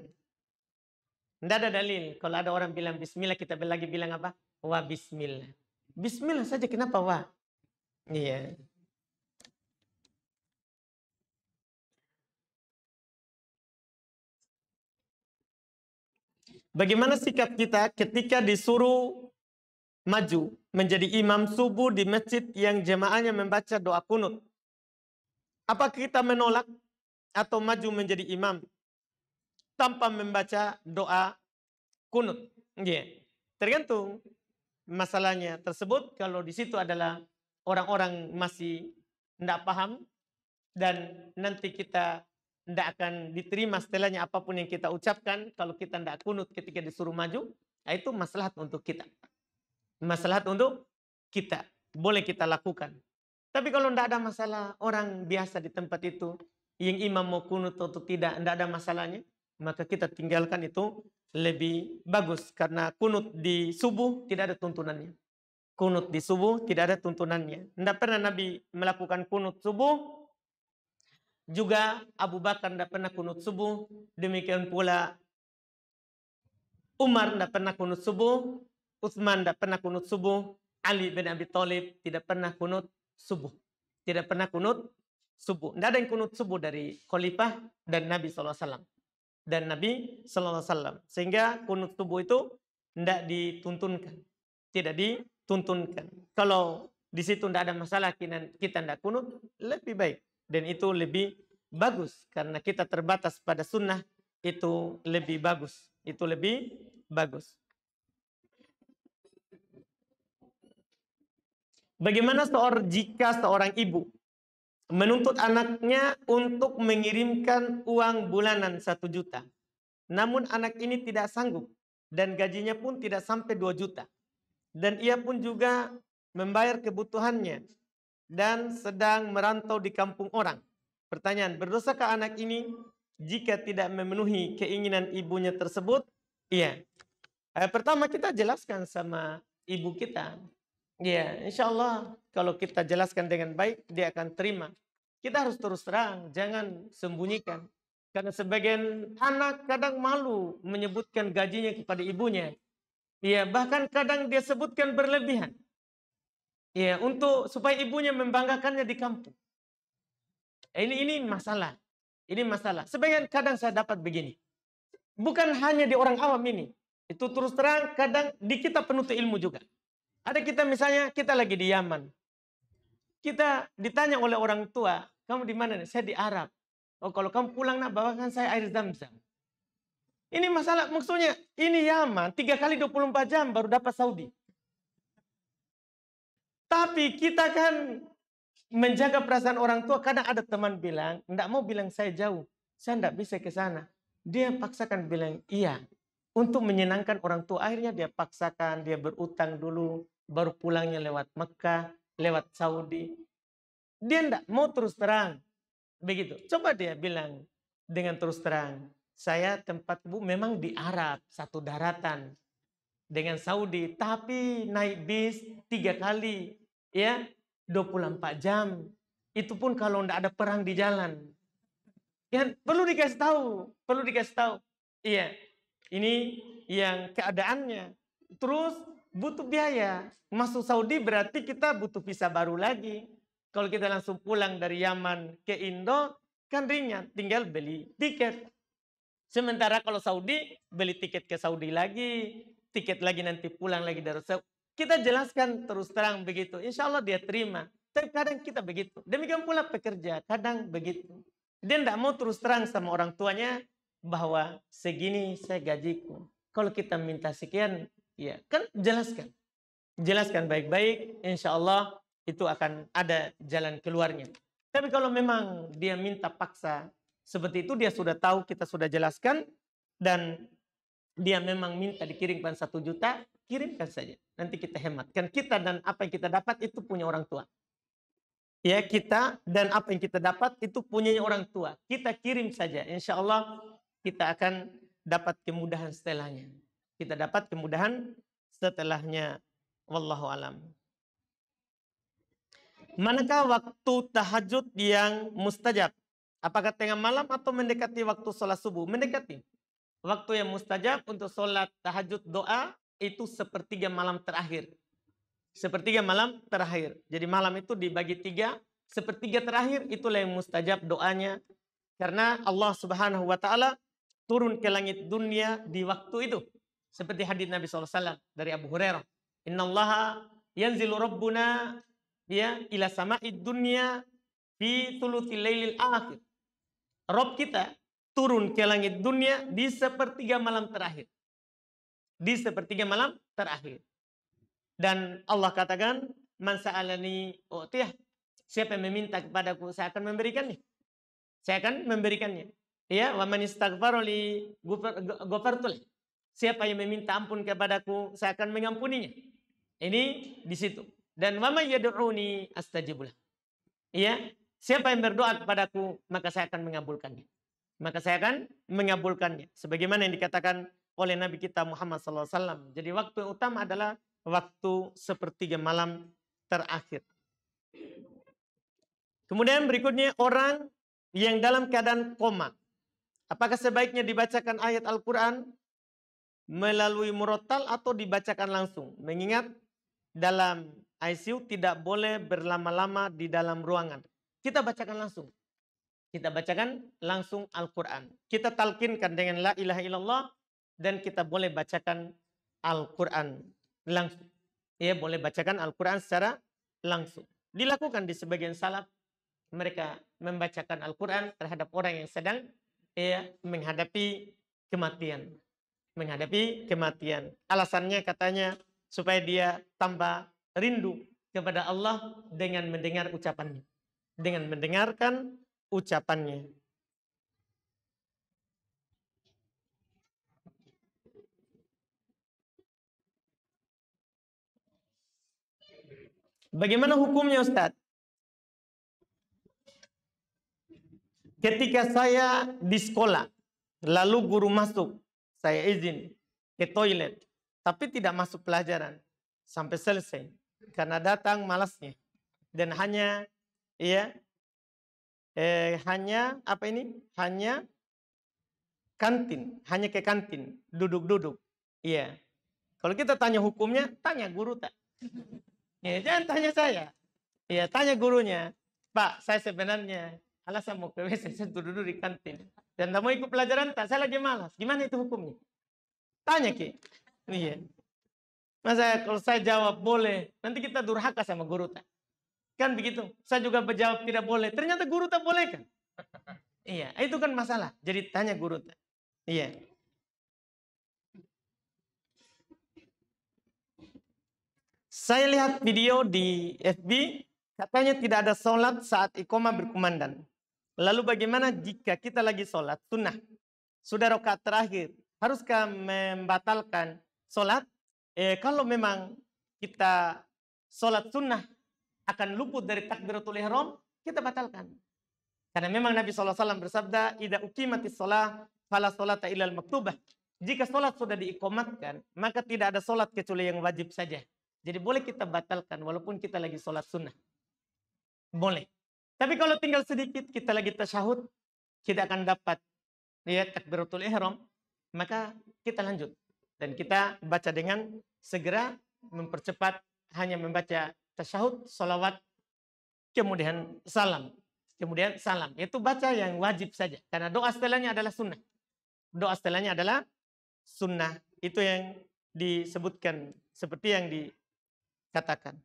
Tidak ada dalil. Kalau ada orang bilang bismillah, kita lagi bilang apa? Wa bismillah. Bismillah saja, kenapa wa? Iya. Bagaimana sikap kita ketika disuruh maju menjadi imam subuh di masjid yang jemaahnya membaca doa kunut? Apakah kita menolak atau maju menjadi imam tanpa membaca doa kunut? Yeah. Tergantung masalahnya tersebut. Kalau di situ adalah orang-orang masih tidak paham dan nanti kita tidak akan diterima setelahnya apapun yang kita ucapkan kalau kita tidak kunut ketika disuruh maju, itu maslahat untuk kita. Maslahat untuk kita. Boleh kita lakukan. Tapi kalau tidak ada masalah, orang biasa di tempat itu, yang imam mau kunut atau tidak ada masalahnya, maka kita tinggalkan itu lebih bagus. Karena kunut di subuh tidak ada tuntunannya. Kunut di subuh tidak ada tuntunannya. Tidak pernah Nabi melakukan kunut subuh. Juga Abu Bakar tidak pernah kunut subuh. Demikian pula Umar tidak pernah kunut subuh. Utsman tidak pernah kunut subuh. Ali bin Abi Thalib tidak pernah kunut subuh. Tidak pernah kunut subuh. Tidak ada yang kunut subuh dari khalifah dan Nabi SAW. Dan Nabi SAW. Sehingga kunut subuh itu tidak dituntunkan. Tidak dituntunkan. Kalau di situ tidak ada masalah kita tidak kunut, lebih baik. Dan itu lebih bagus. Karena kita terbatas pada sunnah, itu lebih bagus. Itu lebih bagus. Bagaimana jika seorang ibu menuntut anaknya untuk mengirimkan uang bulanan 1 juta. Namun anak ini tidak sanggup dan gajinya pun tidak sampai 2 juta. Dan ia pun juga membayar kebutuhannya dan sedang merantau di kampung orang. Pertanyaan, berdosakah anak ini jika tidak memenuhi keinginan ibunya tersebut? Iya. Pertama kita jelaskan sama ibu kita. Ya, insya Allah kalau kita jelaskan dengan baik, dia akan terima. Kita harus terus terang, jangan sembunyikan. Karena sebagian anak kadang malu menyebutkan gajinya kepada ibunya. Ya, bahkan kadang dia sebutkan berlebihan. Ya, untuk supaya ibunya membanggakannya di kampung. Ini masalah. Ini masalah. Sebagian kadang saya dapat begini. Bukan hanya di orang awam ini. Itu terus terang kadang di kita penuntut ilmu juga. Ada kita misalnya, kita lagi di Yaman. Kita ditanya oleh orang tua, kamu di mana? Saya di Arab. Oh, kalau kamu pulang nak bawakan saya air zam-zam. Ini masalah, maksudnya ini Yaman 3 kali 24 jam baru dapat Saudi. Tapi kita kan menjaga perasaan orang tua. Kadang ada teman bilang, enggak mau bilang saya jauh. Saya enggak bisa ke sana. Dia paksakan bilang iya. Untuk menyenangkan orang tua, akhirnya dia paksakan, dia berutang dulu. Baru pulangnya lewat Mekah, lewat Saudi. Dia enggak mau terus terang. Begitu. Coba dia bilang dengan terus terang. Saya tempat ibu memang di Arab, satu daratan. Dengan Saudi. Tapi naik bis 3 kali. Ya, 24 jam. Itu pun kalau tidak ada perang di jalan. Ya, perlu dikasih tahu, perlu dikasih tahu. Iya, ini yang keadaannya. Terus butuh biaya. Masuk Saudi berarti kita butuh visa baru lagi. Kalau kita langsung pulang dari Yaman ke Indo, kan ringan. Tinggal beli tiket. Sementara kalau Saudi, beli tiket ke Saudi lagi. Tiket lagi nanti pulang lagi dari Saudi. Kita jelaskan terus terang begitu. Insya Allah dia terima. Tapi kadang kita begitu. Demikian pula pekerja. Kadang begitu. Dia tidak mau terus terang sama orang tuanya bahwa segini saya gajiku. Kalau kita minta sekian, ya kan jelaskan. Jelaskan baik-baik, insya Allah itu akan ada jalan keluarnya. Tapi kalau memang dia minta paksa, seperti itu dia sudah tahu, kita sudah jelaskan, dan dia memang minta dikirimkan 1 juta, kirimkan saja. Nanti kita hemat. Kan kita dan apa yang kita dapat itu punya orang tua. Ya, kita dan apa yang kita dapat itu punyanya orang tua. Kita kirim saja. Insya Allah kita akan dapat kemudahan setelahnya. Kita dapat kemudahan setelahnya. Wallahu alam. Manakah waktu tahajud yang mustajab? Apakah tengah malam atau mendekati waktu sholat subuh? Mendekati. Waktu yang mustajab untuk sholat tahajud doa itu sepertiga malam terakhir. Sepertiga malam terakhir. Jadi malam itu dibagi 3. Sepertiga terakhir itulah yang mustajab doanya. Karena Allah Subhanahu wa ta'ala turun ke langit dunia di waktu itu. Seperti hadits Nabi SAW dari Abu Hurairah. Innallaha yanzilu rabbuna ya ila sama'id dunya fi thuluthil lailil akhir. Rabb kita turun ke langit dunia di sepertiga malam terakhir. Di sepertiga malam terakhir. Dan Allah katakan, man sa'alani u'tiyah. Siapa yang meminta kepadaku, saya akan memberikannya. Saya akan memberikannya. Ya, wa man istaghfara li ghafartu lah. Siapa yang meminta ampun kepadaku, saya akan mengampuninya. Ini di situ. Dan wa may yad'uni astajib lah. Ya, siapa yang berdoa kepadaku, maka saya akan mengabulkannya. Maka saya akan mengabulkannya. Sebagaimana yang dikatakan oleh Nabi kita Muhammad SAW. Jadi waktu yang utama adalah waktu sepertiga malam terakhir. Kemudian berikutnya orang yang dalam keadaan koma. Apakah sebaiknya dibacakan ayat Al-Quran melalui murattal atau dibacakan langsung? Mengingat dalam ICU tidak boleh berlama-lama di dalam ruangan. Kita bacakan langsung. Kita bacakan langsung Al-Quran. Kita talqinkan dengan la ilaha illallah dan kita boleh bacakan Al-Quran langsung. Ya, boleh bacakan Al-Quran secara langsung. Dilakukan di sebagian salaf. Mereka membacakan Al-Quran terhadap orang yang sedang menghadapi kematian. Menghadapi kematian. Alasannya katanya supaya dia tambah rindu kepada Allah dengan mendengar ucapannya. Dengan mendengarkan ucapannya. Bagaimana hukumnya Ustadz? Ketika saya di sekolah, lalu guru masuk, saya izin ke toilet, tapi tidak masuk pelajaran sampai selesai karena datang malasnya dan hanya hanya kantin, hanya ke kantin, duduk-duduk. Iya. Kalau kita tanya hukumnya, tanya guru tak. Ya, jangan tanya saya. Ya, tanya gurunya. Pak, saya sebenarnya alasan mau ke WC, saya duduk di kantin. Dan tak mau ikut pelajaran, tak, saya lagi malas. Gimana itu hukumnya? Tanya Ki. Iya. Masa kalau saya jawab boleh, nanti kita durhaka sama guru tak. Kan begitu. Saya juga menjawab tidak boleh. Ternyata guru tak boleh kan? Iya, itu kan masalah. Jadi tanya guru tak. Iya. Saya lihat video di FB, katanya tidak ada sholat saat iqamah berkumandang. Lalu bagaimana jika kita lagi sholat sunnah, sudah rakaat terakhir, haruskah membatalkan sholat? Kalau memang kita sholat sunnah akan luput dari takbiratul ihram, kita batalkan. Karena memang Nabi SAW bersabda, "Idza uqimatis shalah fala sholata illal maktubah." Jika sholat sudah diiqamatkan, maka tidak ada sholat kecuali yang wajib saja. Jadi boleh kita batalkan walaupun kita lagi sholat sunnah. Boleh. Tapi kalau tinggal sedikit, kita lagi tasyahud, kita akan dapat ya takbiratul ihram, maka kita lanjut. Dan kita baca dengan segera, mempercepat, hanya membaca tasyahud, sholawat, kemudian salam. Kemudian salam. Itu baca yang wajib saja. Karena doa setelahnya adalah sunnah. Doa setelahnya adalah sunnah. Itu yang disebutkan seperti yang dikatakan.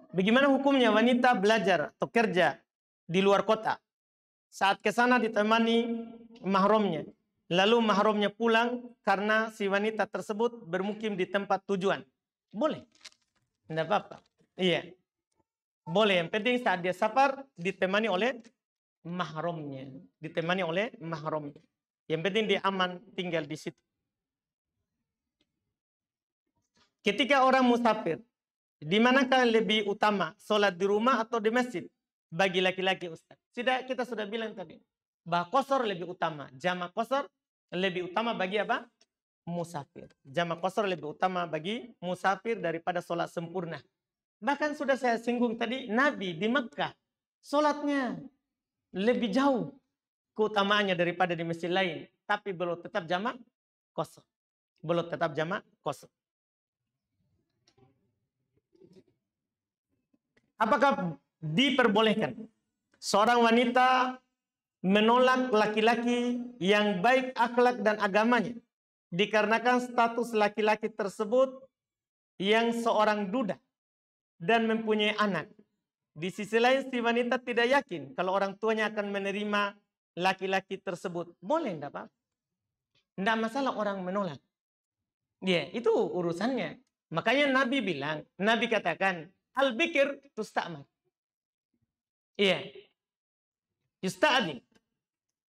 Bagaimana hukumnya wanita belajar atau kerja di luar kota? Saat ke sana ditemani mahramnya. Lalu mahramnya pulang karena si wanita tersebut bermukim di tempat tujuan. Boleh. Tidak apa-apa. Iya. Boleh. Yang penting saat dia safar ditemani oleh mahramnya. Ditemani oleh mahramnya. Yang penting dia aman tinggal di situ. Ketika orang musafir, di manakah lebih utama, sholat di rumah atau di masjid? Bagi laki-laki, Ustaz. Kita sudah bilang tadi, bahwa qasar lebih utama. Jamak qasar lebih utama bagi apa? Musafir. Jamak qasar lebih utama bagi musafir daripada sholat sempurna. Bahkan sudah saya singgung tadi, Nabi di Mekah, sholatnya lebih jauh keutamaannya daripada di masjid lain. Tapi belum tetap jamak qasar. Belum tetap jamak qasar. Apakah diperbolehkan seorang wanita menolak laki-laki yang baik akhlak dan agamanya dikarenakan status laki-laki tersebut yang seorang duda dan mempunyai anak? Di sisi lain si wanita tidak yakin kalau orang tuanya akan menerima laki-laki tersebut. Boleh enggak, Pak? Enggak masalah orang menolak. Ya, itu urusannya. Makanya Nabi katakan, al-bikir tusta'man. Iya. Yusta'adin.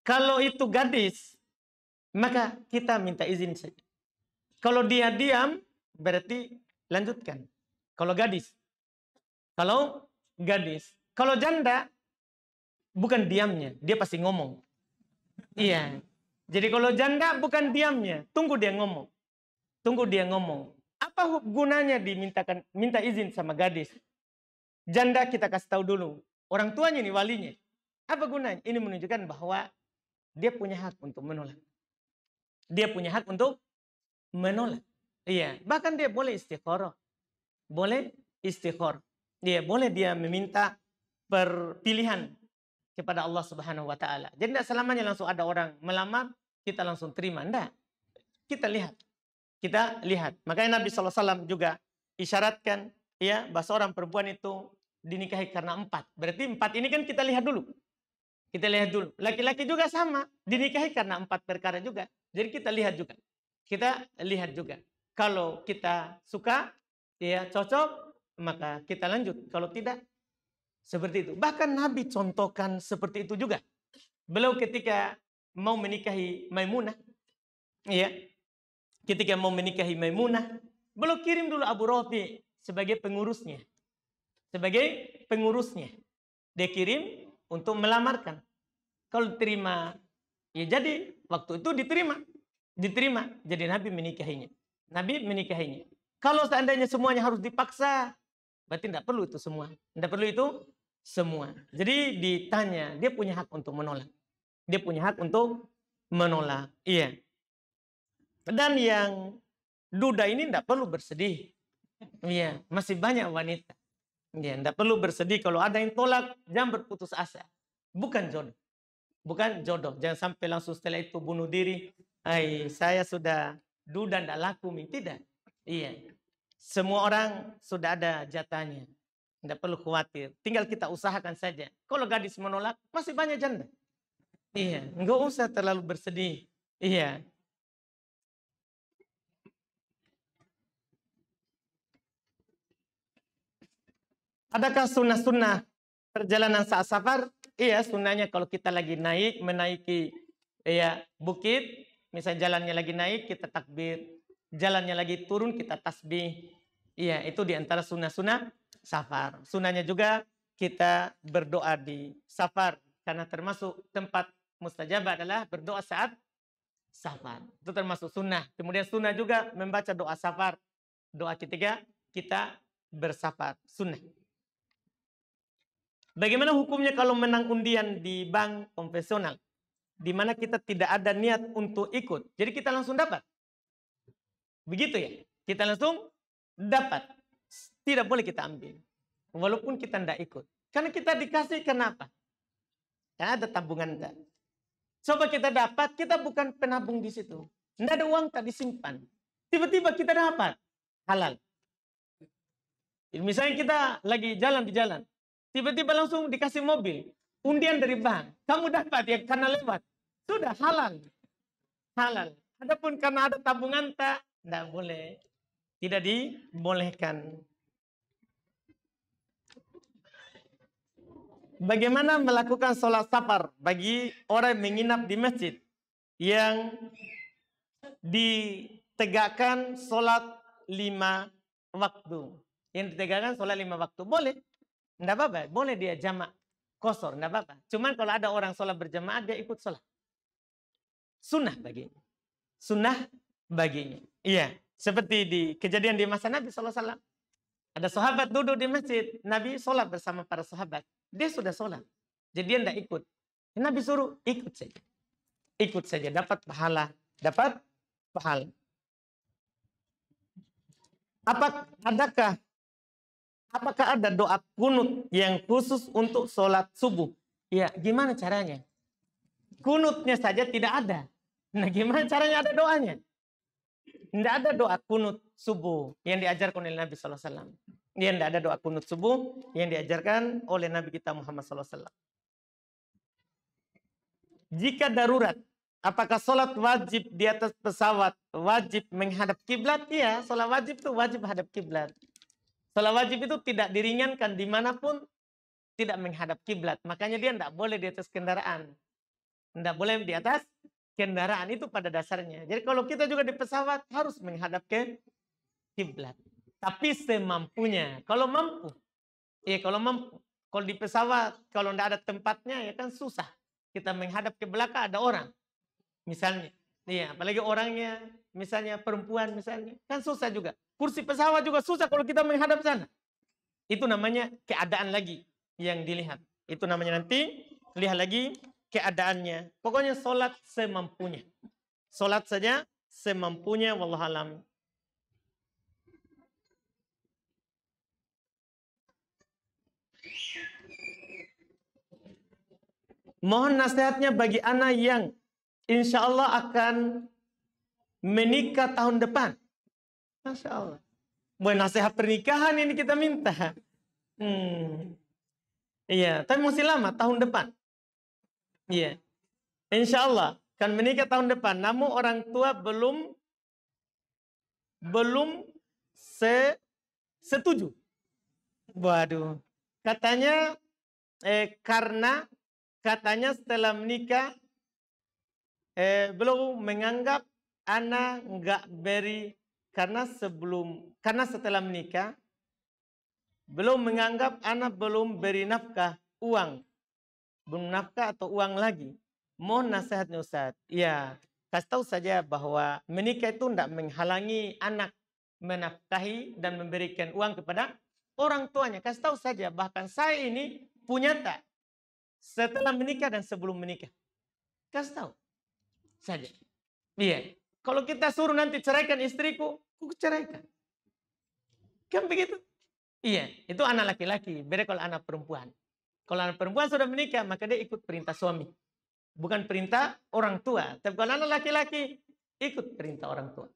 Kalau itu gadis, maka kita minta izin saja. Kalau dia diam, berarti lanjutkan. Kalau gadis. Kalau janda, bukan diamnya, dia pasti ngomong. Iya. Jadi kalau janda bukan diamnya, tunggu dia ngomong. Apa gunanya minta izin sama gadis? Janda kita kasih tahu dulu. Orang tuanya ini walinya. Apa gunanya? Ini menunjukkan bahwa dia punya hak untuk menolak. Iya. Bahkan dia boleh istikharah. Dia boleh dia meminta perpilihan kepada Allah Subhanahu wa taala. Jadi tidak selamanya langsung ada orang melamar, kita langsung terima. Tidak. Kita lihat. Makanya Nabi SAW juga isyaratkan ya bahwa seorang perempuan itu dinikahi karena 4. Berarti 4 ini kan kita lihat dulu. Laki-laki juga sama, dinikahi karena 4 perkara juga. Jadi kita lihat juga. Kalau kita suka, ya cocok, maka kita lanjut. Kalau tidak, seperti itu. Bahkan Nabi contohkan seperti itu juga. Beliau ketika mau menikahi Maimunah, ya. Ketika mau menikahi Maimunah, beliau kirim dulu Abu Rafi sebagai pengurusnya. Dia kirim untuk melamarkan. Kalau diterima, ya jadi waktu itu diterima. Jadi Nabi menikahinya. Kalau seandainya semuanya harus dipaksa, berarti tidak perlu itu semua. Jadi ditanya, dia punya hak untuk menolak. Iya. Dan yang duda ini tidak perlu bersedih. Iya, masih banyak wanita. Iya, tidak perlu bersedih kalau ada yang tolak, jangan berputus asa. Bukan jodoh. Jangan sampai langsung setelah itu bunuh diri. Saya sudah duda, tidak laku. Tidak. Iya. Semua orang sudah ada jatahnya. Tidak perlu khawatir. Tinggal kita usahakan saja. Kalau gadis menolak, masih banyak janda. Iya, enggak usah terlalu bersedih. Iya. Adakah sunnah-sunnah perjalanan saat safar? Iya, sunnahnya kalau kita lagi menaiki bukit, misalnya jalannya lagi naik, kita takbir. Jalannya lagi turun, kita tasbih. Iya, itu diantara sunnah-sunnah safar. Sunnahnya juga kita berdoa di safar. Karena termasuk tempat mustajabah adalah berdoa saat safar. Itu termasuk sunnah. Kemudian sunnah juga membaca doa safar. Doa ketika kita bersafar. Sunnah. Bagaimana hukumnya kalau menang undian di bank konvensional? Di mana kita tidak ada niat untuk ikut. Jadi kita langsung dapat. Begitu ya. Kita langsung dapat. Tidak boleh kita ambil. Walaupun kita tidak ikut. Karena kita dikasih kenapa? Ya, ada tabungan. Coba kita dapat, kita bukan penabung di situ. Tidak ada uang tak disimpan. Tiba-tiba kita dapat. Halal. Misalnya kita lagi jalan di jalan. Tiba-tiba langsung dikasih mobil. Undian dari bank. Kamu dapat ya karena lewat. Sudah halal. Halal. Adapun karena ada tabungan tak, tidak boleh. Tidak dibolehkan. Bagaimana melakukan sholat safar bagi orang yang menginap di masjid yang ditegakkan sholat 5 waktu. Yang ditegakkan sholat 5 waktu. Boleh. Tidak apa-apa. Boleh dia jamak kosor. Tidak apa-apa. Cuman kalau ada orang sholat berjamaah, dia ikut sholat. Sunnah baginya. Sunnah baginya. Iya. Seperti di kejadian di masa Nabi SAW. Ada sahabat duduk di masjid. Nabi sholat bersama para sahabat. Dia sudah sholat. Jadi dia tidak ikut. Nabi suruh ikut saja. Ikut saja. Dapat pahala. Dapat pahala. Apakah ada doa kunut yang khusus untuk sholat subuh? Ya, gimana caranya? Kunutnya saja tidak ada. Nah, gimana caranya ada doanya? Tidak ada doa kunut subuh yang diajarkan oleh Nabi SAW. Yang tidak ada doa kunut subuh yang diajarkan oleh Nabi kita Muhammad SAW. Jika darurat, apakah sholat wajib di atas pesawat wajib menghadap kiblat? Iya, sholat wajib itu wajib hadap kiblat. Sholat wajib itu tidak diringankan dimanapun tidak menghadap kiblat. Makanya dia tidak boleh di atas kendaraan. Tidak boleh di atas kendaraan itu pada dasarnya. Jadi kalau kita juga di pesawat harus menghadap ke kiblat. Tapi semampunya. Kalau mampu. Ya kalau mampu. Kalau di pesawat, kalau tidak ada tempatnya ya kan susah. Kita menghadap ke belakang ada orang. Misalnya. Iya, apalagi orangnya misalnya perempuan misalnya. Kan susah juga. Kursi pesawat juga susah kalau kita menghadap sana. Itu namanya keadaan lagi yang dilihat. Itu namanya nanti lihat lagi keadaannya. Pokoknya sholat semampunya. Sholat saja semampunya. Wallahualam. Mohon nasihatnya bagi anak yang insya Allah akan menikah tahun depan. Masya Allah. Buat nasihat pernikahan ini kita minta. Iya, tapi masih lama tahun depan. Iya. Insya Allah akan menikah tahun depan. Namun orang tua belum setuju. Waduh. Katanya karena katanya setelah menikah belum menganggap anak nggak beri karena setelah menikah belum menganggap anak belum beri nafkah uang. Belum nafkah atau uang lagi. Mohon nasihatnya Ustaz. Ya, kasih tahu saja bahwa menikah itu tidak menghalangi anak menafkahi dan memberikan uang kepada orang tuanya. Kasih tahu saja, bahkan saya ini punya tak setelah menikah dan sebelum menikah. Kasih tahu saja. Iya. Kalau kita suruh nanti ceraikan istriku, aku ceraikan. Kan begitu? Iya, itu anak laki-laki. Beda kalau anak perempuan. Kalau anak perempuan sudah menikah, maka dia ikut perintah suami. Bukan perintah orang tua. Tapi kalau anak laki-laki, ikut perintah orang tua.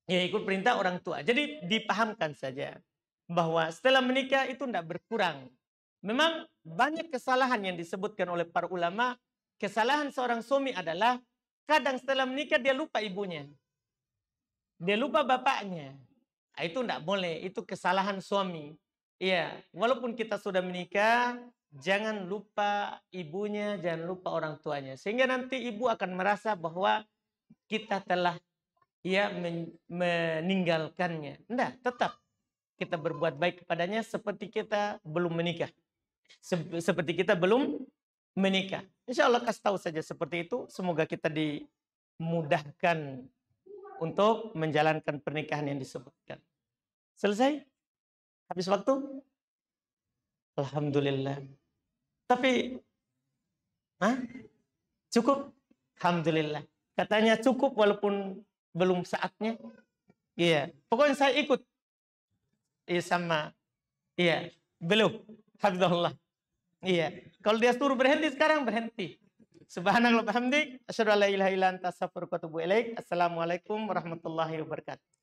Ya, ikut perintah orang tua. Jadi dipahamkan saja bahwa setelah menikah itu tidak berkurang. Memang banyak kesalahan yang disebutkan oleh para ulama. Kesalahan seorang suami adalah kadang setelah menikah dia lupa ibunya. Dia lupa bapaknya. Nah, itu tidak boleh. Itu kesalahan suami. Iya, walaupun kita sudah menikah, jangan lupa ibunya, jangan lupa orang tuanya. Sehingga nanti ibu akan merasa bahwa kita telah meninggalkannya. Tidak, tetap kita berbuat baik kepadanya seperti kita belum menikah. Seperti kita belum menikah. Insya Allah kasih tahu saja seperti itu. Semoga kita mudahkan untuk menjalankan pernikahan yang disebutkan. Selesai? Habis waktu? Alhamdulillah. Tapi, cukup? Alhamdulillah. Katanya cukup walaupun belum saatnya. Iya. Pokoknya saya ikut. Iya sama. Iya. Belum. Alhamdulillah. Iya. Kalau dia suruh berhenti sekarang, berhenti. Subhanallah bihamdik. Asyhadu an la ilaha illa anta astaghfiruka wa atubu ilaik. Assalamualaikum warahmatullahi wabarakatuh.